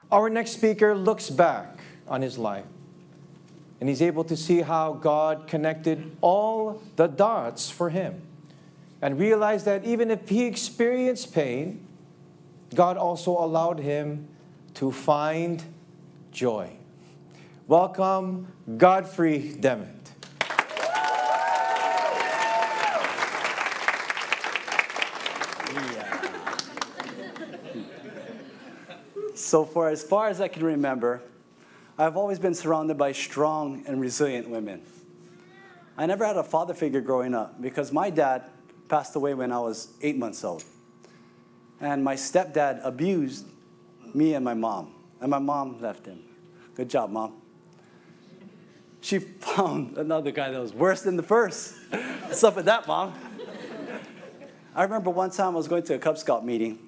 Our next speaker looks back on his life, and he's able to see how God connected all the dots for him, and realize that even if he experienced pain, God also allowed him to find joy. Welcome, Godfrey Dement. So for as far as I can remember, I've always been surrounded by strong and resilient women. I never had a father figure growing up because my dad passed away when I was 8 months old. And my stepdad abused me and my mom left him. Good job, Mom. She found another guy that was worse than the first. What's up with that, Mom? I remember one time I was going to a Cub Scout meeting,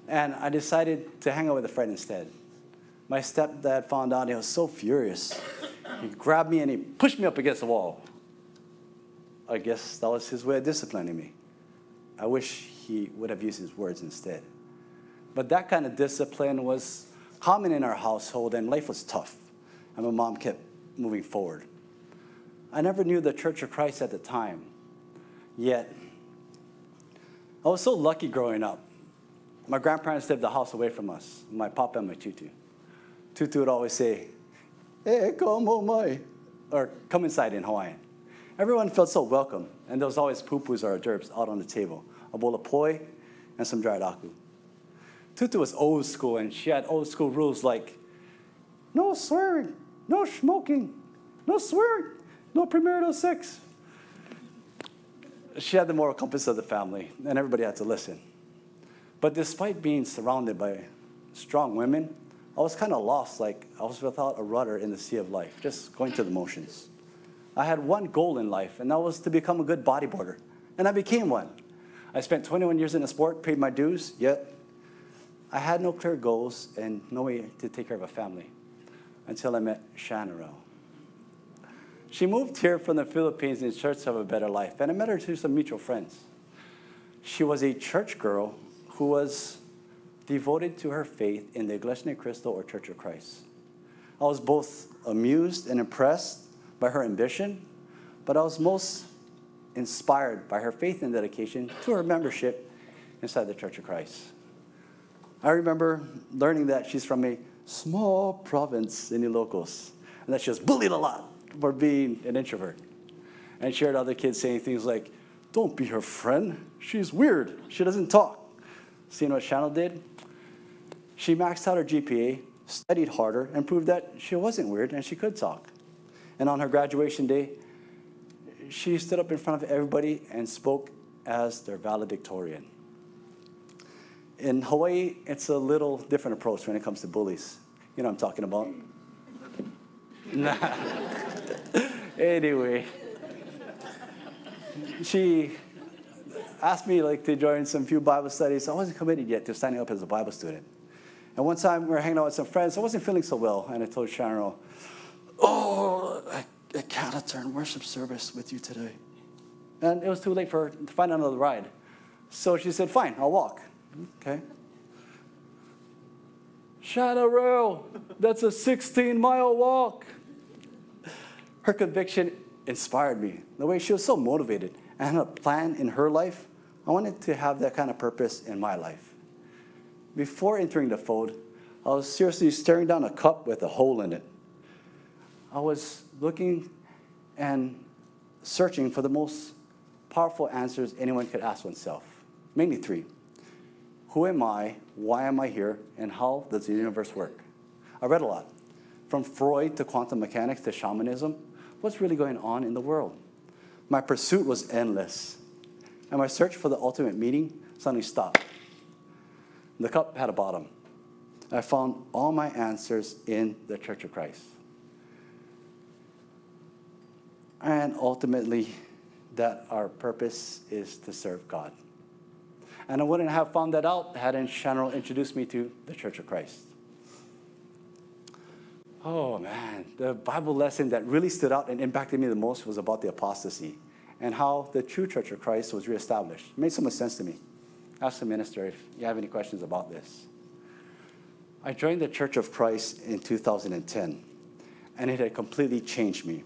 and I decided to hang out with a friend instead. My stepdad found out, and he was so furious. He grabbed me and he pushed me up against the wall. I guess that was his way of disciplining me. I wish he would have used his words instead. But that kind of discipline was common in our household, and life was tough. And my mom kept moving forward. I never knew the Church of Christ at the time. Yet, I was so lucky growing up. My grandparents lived a house away from us, my papa and my tutu. Tutu would always say, "Hey, come home, mai," or "come inside" in Hawaiian. Everyone felt so welcome, and there was always pupus or gerbs out on the table, a bowl of poi and some dried aku. Tutu was old school, and she had old school rules like no swearing, no smoking, no swearing, no premarital sex. She had the moral compass of the family, and everybody had to listen. But despite being surrounded by strong women, I was kind of lost, like I was without a rudder in the sea of life, just going through the motions. I had one goal in life, and that was to become a good bodyboarder, and I became one. I spent 21 years in the sport, paid my dues, yet I had no clear goals and no way to take care of a family until I met Shanarel. She moved here from the Philippines in search of a better life, and I met her through some mutual friends. She was a church girl who was devoted to her faith in the Iglesia, Cristo, or Church of Christ. I was both amused and impressed by her ambition, but I was most inspired by her faith and dedication to her membership inside the Church of Christ. I remember learning that she's from a small province in Ilocos, and that she was bullied a lot for being an introvert. And she heard other kids saying things like, "Don't be her friend. She's weird. She doesn't talk." Seeing what Shannon did? She maxed out her GPA, studied harder, and proved that she wasn't weird and she could talk. And on her graduation day, she stood up in front of everybody and spoke as their valedictorian. In Hawaii, it's a little different approach when it comes to bullies. You know what I'm talking about? Nah. Anyway, she asked me to join some few Bible studies. I wasn't committed yet to signing up as a Bible student. And one time we were hanging out with some friends. I wasn't feeling so well, and I told Sharon, "Oh, I can't attend worship service with you today." And it was too late for her to find another ride. So she said, "Fine, I'll walk." Okay. "Sharon, that's a 16-mile walk." Her conviction inspired me. The way she was so motivated and had a plan in her life, I wanted to have that kind of purpose in my life. Before entering the fold, I was seriously staring down a cup with a hole in it. I was looking and searching for the most powerful answers anyone could ask oneself. Mainly three. Who am I? Why am I here? And how does the universe work? I read a lot. From Freud to quantum mechanics to shamanism, what's really going on in the world? My pursuit was endless, and my search for the ultimate meaning suddenly stopped. The cup had a bottom. I found all my answers in the Church of Christ. And ultimately, that our purpose is to serve God. And I wouldn't have found that out hadn't Shannon introduced me to the Church of Christ. Oh, man, the Bible lesson that really stood out and impacted me the most was about the apostasy and how the true Church of Christ was reestablished. It made so much sense to me. Ask the minister if you have any questions about this. I joined the Church of Christ in 2010, and it had completely changed me.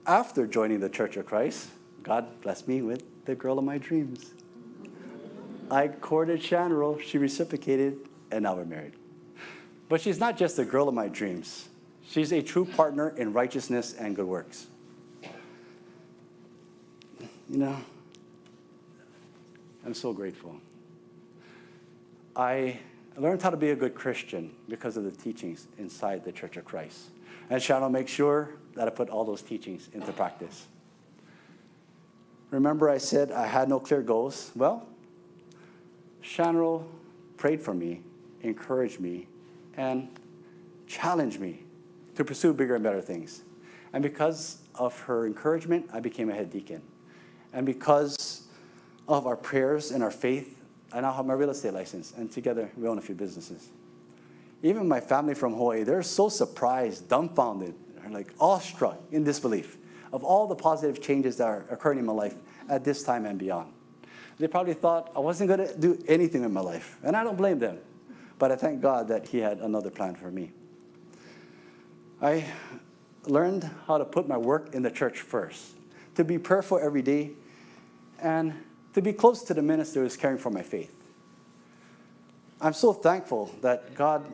After joining the Church of Christ, God blessed me with the girl of my dreams. I courted Shanro, she reciprocated, and now we're married. But she's not just the girl of my dreams. She's a true partner in righteousness and good works. You know, I'm so grateful. I learned how to be a good Christian because of the teachings inside the Church of Christ. And Shannon makes sure that I put all those teachings into practice. Remember I said I had no clear goals? Well, Shannon prayed for me, encouraged me, and challenged me to pursue bigger and better things. And because of her encouragement, I became a head deacon. And because of our prayers and our faith, I now have my real estate license, and together we own a few businesses. Even my family from Hawaii, they're so surprised, dumbfounded, they're like awestruck in disbelief of all the positive changes that are occurring in my life at this time and beyond. They probably thought I wasn't going to do anything in my life, and I don't blame them. But I thank God that He had another plan for me. I learned how to put my work in the church first, to be prayerful every day, and to be close to the minister who's caring for my faith. I'm so thankful that God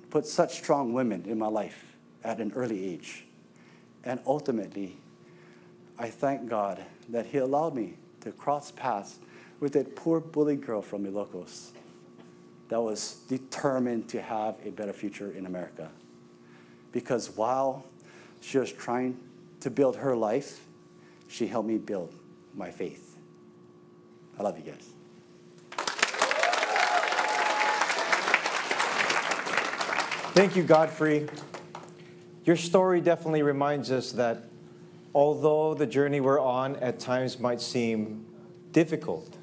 put such strong women in my life at an early age. And ultimately, I thank God that He allowed me to cross paths with that poor bully girl from Ilocos that was determined to have a better future in America. Because while she was trying to build her life, she helped me build my faith. I love you guys. Thank you, Godfrey. Your story definitely reminds us that although the journey we're on at times might seem difficult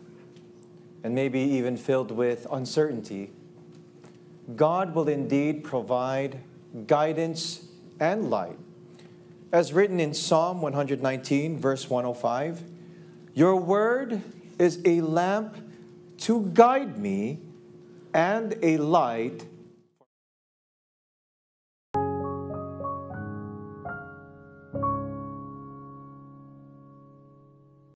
and maybe even filled with uncertainty, God will indeed provide guidance and light. As written in Psalm 119, verse 105, your word is a lamp to guide me and a light